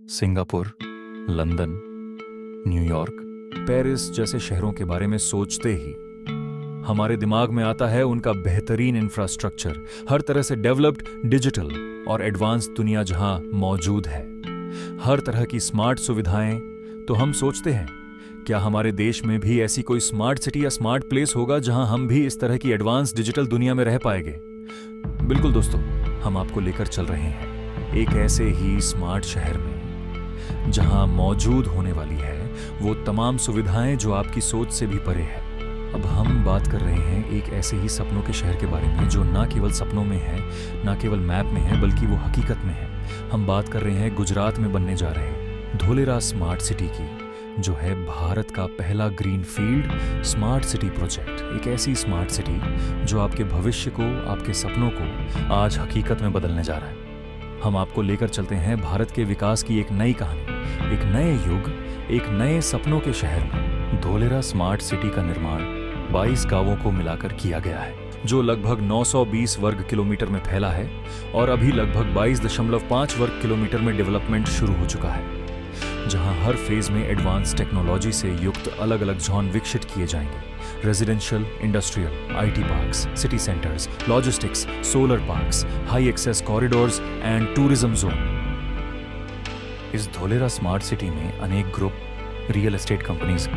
Singapore, London, New York, Paris जैसे शहरों के बारे में सोचते ही हमारे दिमाग में आता है उनका बेहतरीन इंफ्रास्ट्रक्चर, हर तरह से डेवलप्ड, डिजिटल और एडवांस दुनिया जहां मौजूद है, हर तरह की स्मार्ट सुविधाएं। तो हम सोचते हैं, क्या हमारे देश में भी ऐसी कोई स्मार्ट सिटी या स्मार्ट प्लेस होगा जहां हम भी इस तरह की एडवांस डिजिटल दुनिया में रह पाएंगे? बिल्कुल दोस्तों, हम आपको लेकर चल रहे हैं एक ऐसे ही स्मार्ट शहर में जहां मौजूद होने वाली है वो तमाम सुविधाएं जो आपकी सोच से भी परे है। अब हम बात कर रहे हैं एक ऐसे ही सपनों के शहर के बारे में जो ना केवल सपनों में है, ना केवल मैप में है, बल्कि वो हकीकत में है। हम बात कर रहे हैं गुजरात में बनने जा रहे धोलेरा स्मार्ट सिटी की, जो है भारत का पहला ग्रीनफील्ड स्मार्ट सिटी प्रोजेक्ट। एक ऐसी स्मार्ट सिटी जो आपके भविष्य को, आपके सपनों को आज हकीकत में बदलने जा रहा है। हम आपको लेकर चलते हैं भारत के विकास की एक नई कहानी, एक नए युग, एक नए सपनों के शहर में। धोलेरा स्मार्ट सिटी का निर्माण 22 गांवों को मिलाकर किया गया है, जो लगभग 920 वर्ग किलोमीटर में फैला है और अभी लगभग 22.5 वर्ग किलोमीटर में डेवलपमेंट शुरू हो चुका है, जहां हर फेज में एडवांस टेक्नोलॉजी से युक्त अलग अलग जोन विकसित किए जाएंगे। Residential, industrial, IT parks, city centres, logistics, solar parks, high access corridors and tourism zone. इस धोलेरा स्मार्ट सिटी में अनेक ग्रुप, रियल एस्टेट कंपनीज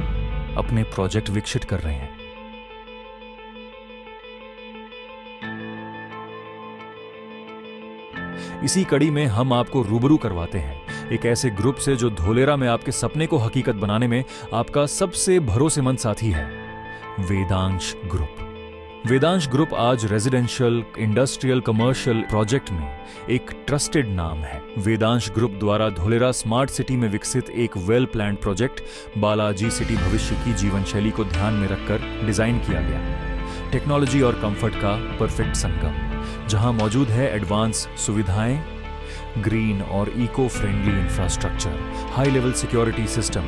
अपने प्रोजेक्ट विकसित कर रहे हैं। इसी कड़ी में हम आपको रूबरू करवाते हैं एक ऐसे ग्रुप से जो धोलेरा में आपके सपने को हकीकत बनाने में आपका सबसे भरोसेमंद साथी है, वेदांश ग्रुप। वेदांश ग्रुप आज रेजिडेंशियल, इंडस्ट्रियल, कमर्शियल प्रोजेक्ट में एक ट्रस्टेड नाम है। वेदांश ग्रुप द्वारा धोलेरा स्मार्ट सिटी में विकसित एक well planned project Balaji city भविष्य की जीवन शैली को ध्यान में रखकर डिजाइन किया गया। टेक्नोलॉजी और कंफर्ट का परफेक्ट संगम, जहां मौजूद है एडवांस सुविधाएं, ग्रीन और eco friendly infrastructure, high level security system,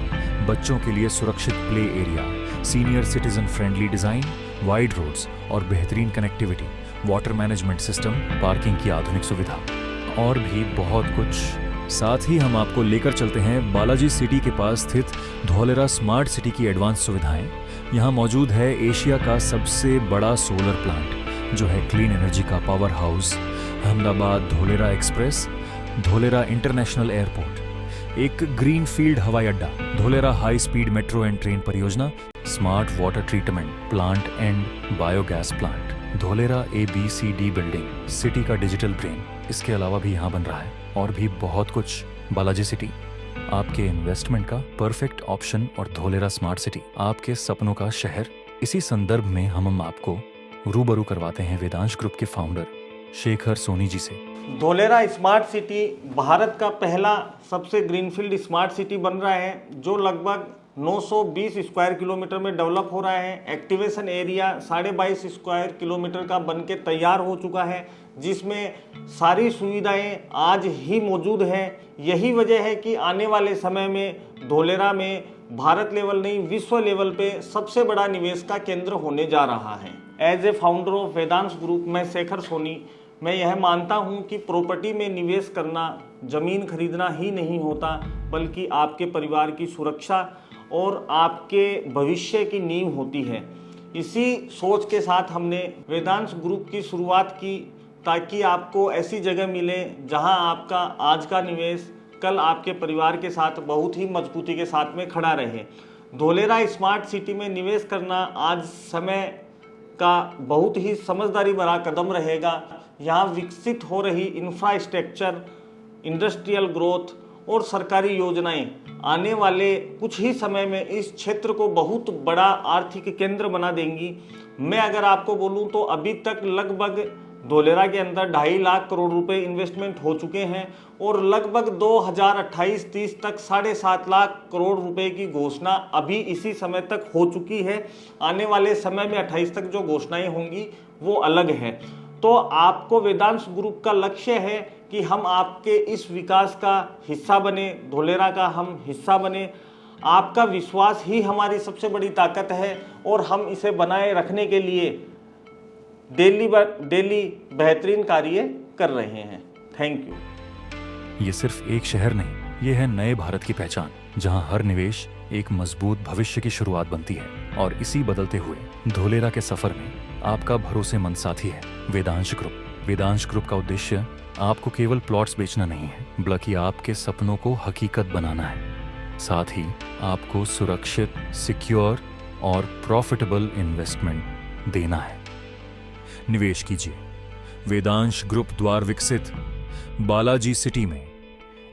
बच्चों के लिए सुरक्षित play area, senior citizen friendly design, wide roads और बेहतरीन connectivity, water management system, parking की आधुनिक सुविधा और भी बहुत कुछ। साथ ही हम आपको लेकर चलते हैं बालाजी सिटी के पास स्थित धोलेरा स्मार्ट सिटी की एडवांस सुविधाएं। यहाँ मौजूद है एशिया का सबसे बड़ा सोलर प्लांट, जो है क्लीन एनर्जी का power house, Ahmedabad Dholera express, Dholera international airport, एक ग्रीनफील्ड हवाई अड्डा, Dholera high speed metro and train परियोजना, smart water treatment plant and biogas plant, Dholera ABCD building, city का डिजिटल ब्रेन। इसके अलावा भी यहाँ बन रहा है और भी बहुत कुछ। बालाजी सिटी आपके इन्वेस्टमेंट का परफेक्ट ऑप्शन और धोलेरा स्मार्ट सिटी आपके सपनों का शहर। इसी संदर्भ में हम आपको रूबरू करवाते हैं वेदांश ग्रुप के फाउंडर शेखर सोनी जी से। धोलेरा स्मार्ट सिटी भारत का पहला सबसे ग्रीनफील्ड स्मार्ट सिटी बन रहा है, जो लगभग 920 स्क्वायर किलोमीटर में डेवलप हो रहा है। एक्टिवेशन एरिया 22.5 स्क्वायर किलोमीटर का बनके तैयार हो चुका है, जिसमें सारी सुविधाएं आज ही मौजूद हैं। यही वजह है कि आने वाले समय में धोलेरा में भारत लेवल नहीं, विश्व लेवल पे सबसे बड़ा निवेश का केंद्र होने जा रहा है। As a founder of Vedansh group, मैं शेखर सोनी, मैं यह मानता हूं कि प्रॉपर्टी में निवेश करना ज़मीन खरीदना ही नहीं होता, बल्कि आपके परिवार की सुरक्षा और आपके भविष्य की नींव होती है। इसी सोच के साथ हमने वेदांश ग्रुप की शुरुआत की, ताकि आपको ऐसी जगह मिले जहां आपका आज का निवेश कल आपके परिवार के साथ बहुत ही मजबूती के साथ में खड़ा रहे। धोलेरा स्मार्ट सिटी में निवेश करना आज समय का बहुत ही समझदारी भरा कदम रहेगा। यहाँ विकसित हो रही इंफ्रास्ट्रक्चर, इंडस्ट्रियल ग्रोथ और सरकारी योजनाएं आने वाले कुछ ही समय में इस क्षेत्र को बहुत बड़ा आर्थिक केंद्र बना देंगी। मैं अगर आपको बोलूं तो अभी तक लगभग धोलेरा के अंदर 2.5 लाख करोड़ रुपए इन्वेस्टमेंट हो चुके हैं और लगभग 2028-30 तक 7.5 लाख करोड़ रुपए की घोषणा अभी इसी समय तक हो चुकी है। आने वाले समय में 28 तक जो घोषणाएं होंगी वो अलग है। तो आपको वेदांश ग्रुप का लक्ष्य है कि हम आपके इस विकास का हिस्सा बने, धोलेरा का हम हिस्सा बने। आपका विश्वास ही हमारी सबसे बड़ी ताकत है और हम इसे बनाए रखने के लिए डेली बेहतरीन कार्य कर रहे हैं। Thank you. ये सिर्फ एक शहर नहीं यह है नए भारत की पहचान, जहां हर निवेश एक मजबूत भविष्य की शुरुआत बनती है। और इसी बदलते हुए धोलेरा के सफर में आपका भरोसेमंद साथी है वेदांश ग्रुप। वेदांश ग्रुप का उद्देश्य आपको केवल प्लॉट्स बेचना नहीं है, बल्कि आपके सपनों को हकीकत बनाना है। साथ ही आपको सुरक्षित, सिक्योर और प्रॉफिटेबल इन्वेस्टमेंट देना है। निवेश कीजिए वेदांश ग्रुप द्वारा विकसित बालाजी सिटी में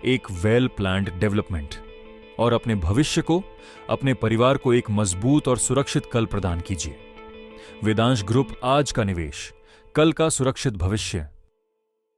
एक वेल प्लान्ड डेवलपमेंट, और अपने भविष्य को, अपने परिवार को एक मजबूत और सुरक्षित कल प्रदान कीजिए। वेदांश ग्रुप आज का निवेश, कल का सुरक्षित भविष्य।